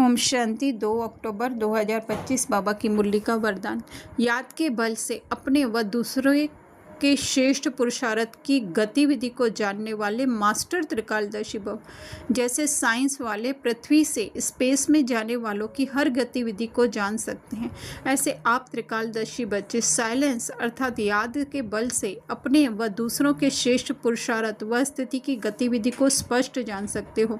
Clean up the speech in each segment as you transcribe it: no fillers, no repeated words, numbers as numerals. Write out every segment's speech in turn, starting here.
ओम शांति। 2 अक्टूबर 2025 बाबा की मुरली का वरदान। याद के बल से अपने व दूसरों के श्रेष्ठ पुरुषार्थ की गतिविधि को जानने वाले मास्टर त्रिकालदर्शी भव। जैसे साइंस वाले पृथ्वी से स्पेस में जाने वालों की हर गतिविधि को जान सकते हैं, ऐसे आप त्रिकालदर्शी बच्चे साइलेंस अर्थात याद के बल से अपने व दूसरों के श्रेष्ठ पुरुषार्थ व स्थिति की गतिविधि को स्पष्ट जान सकते हो।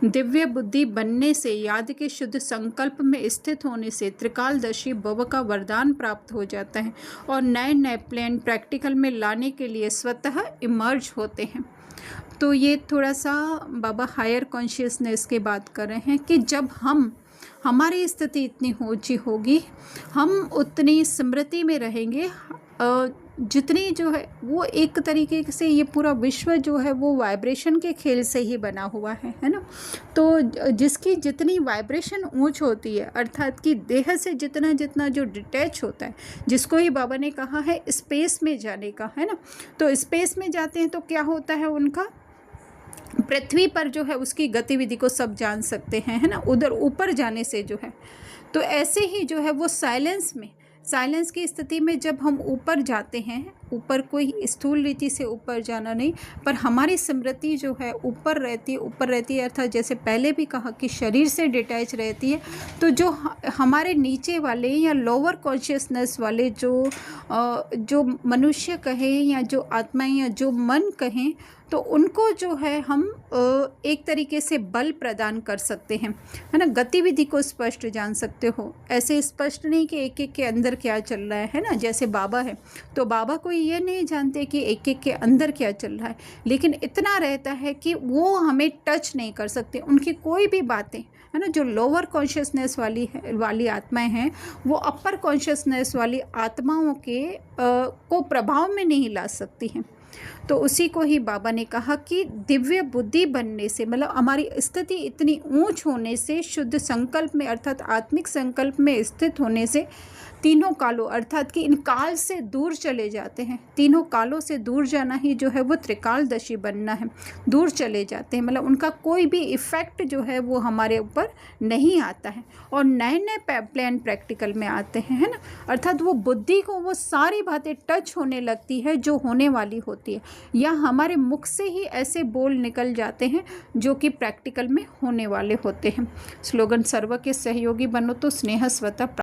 दिव्य बुद्धि बनने से, याद के शुद्ध संकल्प में स्थित होने से त्रिकालदर्शी भव का वरदान प्राप्त हो जाता है और नए नए प्लान प्रैक्टिकल में लाने के लिए स्वतः इमर्ज होते हैं। तो ये थोड़ा सा बाबा हायर कॉन्शियसनेस की बात कर रहे हैं कि जब हमारी स्थिति इतनी ऊंची होगी, हम उतनी स्मृति में रहेंगे जितनी जो है वो एक तरीके से ये पूरा विश्व जो है वो वाइब्रेशन के खेल से ही बना हुआ है ना। तो जिसकी जितनी वाइब्रेशन ऊंच होती है, अर्थात कि देह से जितना जितना जो डिटैच होता है, जिसको ही बाबा ने कहा है स्पेस में जाने का, है ना। तो स्पेस में जाते हैं तो क्या होता है, उनका पृथ्वी पर जो है उसकी गतिविधि को सब जान सकते हैं, है ना। उधर ऊपर जाने से जो है, तो ऐसे ही जो है वो साइलेंस की स्थिति में जब हम ऊपर जाते हैं, ऊपर कोई स्थूल रीति से ऊपर जाना नहीं, पर हमारी स्मृति जो है ऊपर रहती है अर्थात जैसे पहले भी कहा कि शरीर से डिटैच रहती है। तो जो हमारे नीचे वाले या लोअर कॉन्शियसनेस वाले जो मनुष्य कहें या जो आत्माएं या जो मन कहें, तो उनको जो है हम एक तरीके से बल प्रदान कर सकते हैं, है ना। गतिविधि को स्पष्ट जान सकते हो। ऐसे स्पष्ट नहीं कि एक एक के अंदर क्या चल रहा है ना। जैसे बाबा है तो बाबा कोई ये नहीं जानते कि एक एक के अंदर क्या चल रहा है, लेकिन इतना रहता है कि वो हमें टच नहीं कर सकते। उनकी कोई भी बातें, है ना, जो लोअर कॉन्शियसनेस वाली आत्माएं हैं, वो अपर कॉन्शियसनेस वाली आत्माओं के को प्रभाव में नहीं ला सकती हैं। तो उसी को ही बाबा ने कहा कि दिव्य बुद्धि बनने से, मतलब हमारी स्थिति इतनी ऊंच होने से, शुद्ध संकल्प में अर्थात आत्मिक संकल्प में स्थित होने से तीनों कालों अर्थात कि इन काल से दूर चले जाते हैं। तीनों कालों से दूर जाना ही जो है वो त्रिकालदर्शी बनना है। दूर चले जाते हैं, मतलब उनका कोई भी इफ़ेक्ट जो है वो हमारे ऊपर नहीं आता है और नए नए प्लान प्रैक्टिकल में आते हैं, है ना। अर्थात वो बुद्धि को वो सारी बातें टच होने लगती है जो होने वाली होती है, या हमारे मुख से ही ऐसे बोल निकल जाते हैं जो कि प्रैक्टिकल में होने वाले होते हैं। स्लोगन: सर्व के सहयोगी बनो तो स्नेह स्वतः